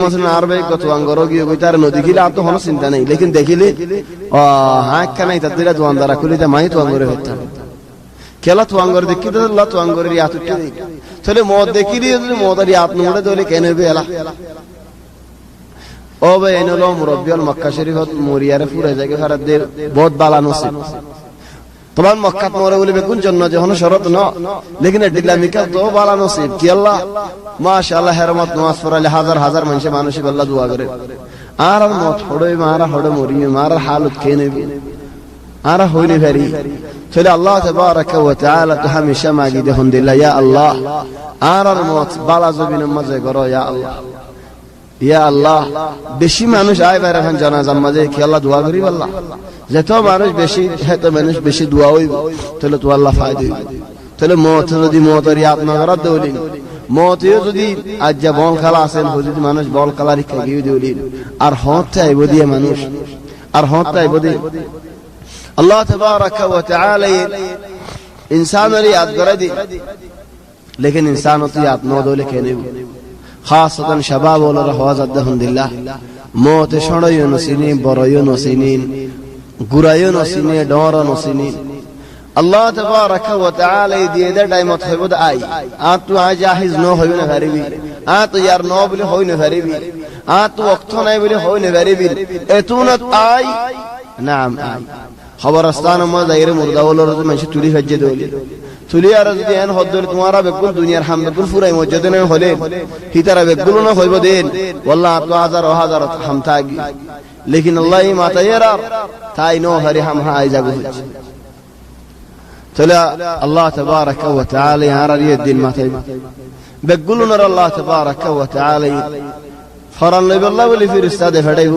আরবে কত আঙ্গর গিয়ে তার নদী খিলে আর তো কোনো চিন্তা নেই, লেকিন দেখিলে হ্যাঁ কেন তাদের দোয়ানদারা খুলে মাই তো আঙ্গরে হইতাম খেলা তো আঙ্গর দেখি তো আঙ্গরের ইয়াত তাহলে মদ দেখিলি মদের ইয়াত নোড়ে তাহলে কেন হবে এলা ও ভাই এনলো মুরব্বিয়াল মক্কা শরীফত মরিয়ারে ফুরে জায়গা হারাদের বহুত বালানো ছিল তোমার মক্কাত মরে বলে বেকুন জন্য যখন শরত ন লেকিন ডিলামিকা তো বালানো ছিল কি আল্লাহ মাশাআল্লাহ হেরমত নামাজ পড়ালে হাজার হাজার মানুষ আল্লাহ দোয়া করে আর মত হড়ে মারা হড়ে মরি মারা হালত কে নেবে আর হইনি ভেরি তাহলে আল্লাহ তাবারাকা ওয়া তাআলা তো হামেশা মাগি দেখুন দিল্লাহ ইয়া আল্লাহ আর মত বালা জবিন মজে করো ইয়া আল্লাহ ইয়া আল্লাহ বেশি মানুষ আয় বাইরে এখন জানাজার মাঝে কি আল্লাহ দোয়া করি আল্লাহ যত মানুষ বেশি হেত মানুষ বেশি দোয়া হইব তাহলে তো আল্লাহ ফায়দা হইব তাহলে মত যদি মতের ইয়াত না করার দৌলিন মতেও যদি আজ যা বল খেলা আছেন যদি মানুষ বল খেলার খেয়ে দৌলিন আর হতে আইব দিয়ে মানুষ আর হতে আইব দিয়ে আল্লাহ তাবারাকা ওয়া তাআলা ইনসানের ইয়াদ করে দি লেকিন ইনসান তো ইয়াদ না দৌলে কে নেব খাসatan শাবাব ওয়ালা রাহওয়াজাত দেহুল্লাহ মত শড়ায়ো নসিনি বড়য়ো নসিনি গুরায়ো নসিনি ডরো নসিনি আল্লাহ তাবারাকা ওয়া তাআলা দিয়ে দে টাইমত হইবদ আই আ তু আ জাহিজ ন হইব না পারিবি আ তো ইয়ার ন বলে হই না পারিবি আ তো ওয়াক্ত নাই বলে হই না পারিবি এতুনত আই নাম আই খবরস্তান মা দাইরে মুর্দা ওলর মানসি তুলি ফজ্জে দলি তুলি আর যদি এন হদ্দর তোমারা বেকুল দুনিয়ার হাম বেকুল ফুরাই মসজিদে না হলে হিতারা বেকুল না হইব দেন ওয়াল্লাহ তো হাজার ও হাজার হাম থাকি লেকিন আল্লাহ মাতায়েরা তাই নো হরি হাম হাই যাগু তাহলে আল্লাহ তাবারাকা ওয়া তাআলা আর দিন মাতাই বেকুল না আল্লাহ তাবারাকা ওয়া তাআলা ফরান লইব আল্লাহ বলি ফেরেশতা দে ফড়াইব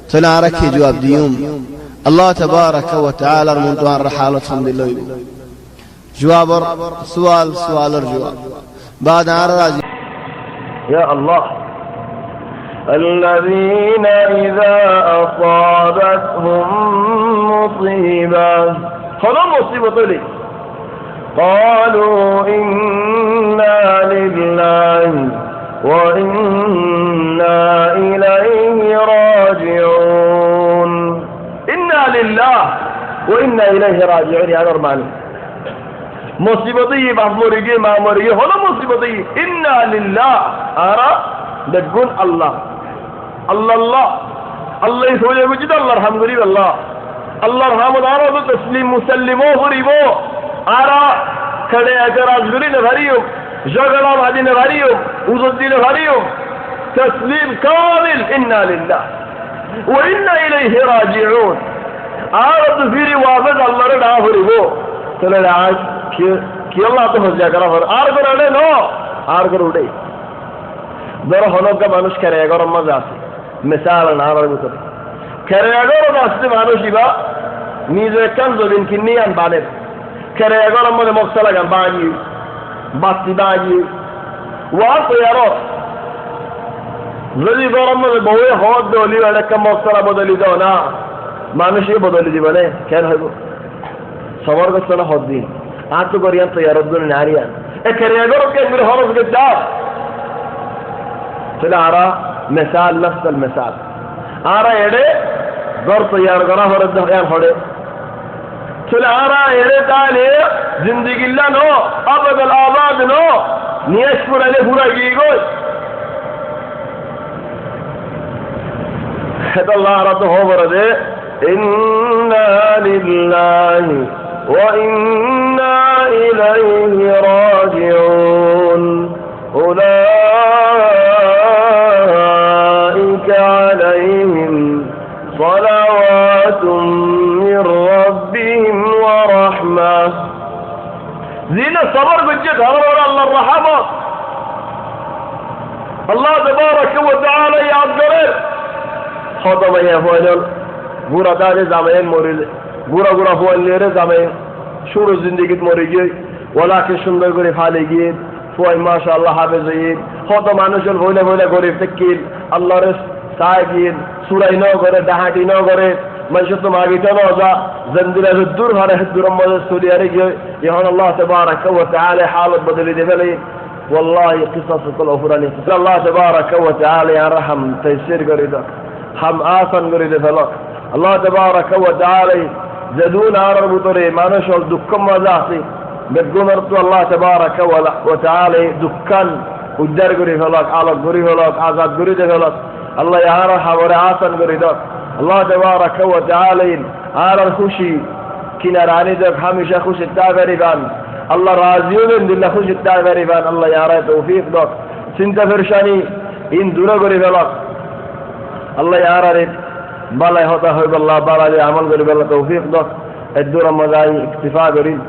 তাহলে আর কি জবাব দিউম আল্লাহ তাবারাকা ওয়া তাআলার মুনতার হালত হামদুলিল্লাহ جواب سؤال الجواب بعد راجع يا الله الذين إذا أصابتهم مصيبة خلوا مصيبة لي قالوا إنا لله وإنا إليه راجعون إنا لله وإنا إليه راجعون يا نرماني মুসিবতই বাপ মরে গিয়ে মা মরে গিয়ে হলো মুসিবতই ইন্না লিল্লাহ আরা দেখুন আল্লাহ আল্লাহ আল্লাহ হয়ে বুঝি তো আল্লাহর আলহামদুলিল্লাহ আল্লাহর হামদ আরো তো তসলিম মুসাল্লিমও করিব আরা খড়ে এতরাজ করি না ভারিও ঝগড়া বাজি না ভারিও উজত দিলে ভারিও তসলিম কামিল ইন্না লিল্লাহ ওয়া ইন্না ইলাইহি রাজিউন আর তো ফিরি ওয়াফদ আল্লাহর না করিব তাহলে আজ কি আল্লাহ তো মজা করা হয় আর করে উঠে নো আর করে উঠে ধরো হলকা মানুষ খেরে গরম মজা আছে মিসাল না আর ভিতরে খেরে গরম আসছে মানুষ ইবা নিজে কান জমিন কিনে আন বানের খেরে গরম মধ্যে মশলা লাগান বাগি বাতি বাগি ওয়া তো আর যদি গরম মধ্যে বউয়ে হদ দলি একটা মশলা বদলি দাও না মানুষই বদলি দিবে না কেন হইব সবার কাছে না হদ দিন আর তো করিয়ান তো ইয়ার জন্য নারিয়ান এখানে এগারো কে মেরে হরস কে দাও তাহলে আরা মিসাল নফসল মিসাল আরা এড়ে ঘর তৈয়ার করা হরস দেখান হড়ে তাহলে আরা এড়ে তাহলে জিন্দগি নো আবাদল আবাদ নো নিয়েশ পুরালে পুরা গিয়ে গই আল্লাহ আরা তো খবর দে ইন্না লিল্লাহি وإنا إليه راجعون أولئك عليهم صلوات من ربهم ورحمة زين الصبر بجد هذا الله الرحمة الله تبارك وتعالى يعذر خطب يا فوجل بورا دار زمان مريض বুড়া বুড়া ফুয়ালেরে যাবে শুরু জিন্দেগিত মরে গিয়ে ওলাকে সুন্দর করে ফালে গিয়ে ফুয়াই মাশাআল্লাহ হাফেজ হয়ে কত মানুষের ভইলে ভইলে করে ফেকিল আল্লাহর সায় গিয়ে সুরাই ন করে ডাহাটি ন করে মানুষ তো মাগিতে ন যা জন্দিরা দূর হারে দূর মধ্যে চলে আরে গিয়ে এখন আল্লাহ তাবারাকা ওয়া তাআলা হালত বদলে দেবে والله قصص كل أفراني الله تبارك وتعالى يرحم تيسير قريدا هم آسان قريدا فلك الله تبارك وتعالى زدون عرر بطري ما نشعر دكان مزاحي بتقول الله تبارك وتعالى دكان ودار قريدا فلك على قريدا فلك عزاد قريدا فلك الله يرحم ورعاسان قريدا الله تبارك وتعالى عرر خشي كناراني دك هميشه خوش التعبير بان الله راضيون بالله خوش التعبير بان الله يعرى توفيق دك سنت فرشاني إن دورا قريب لك الله يعرى بالا هتا هو بالله بالا عمل قريب الله توفيق دك الدورا مزاي اكتفاء قريب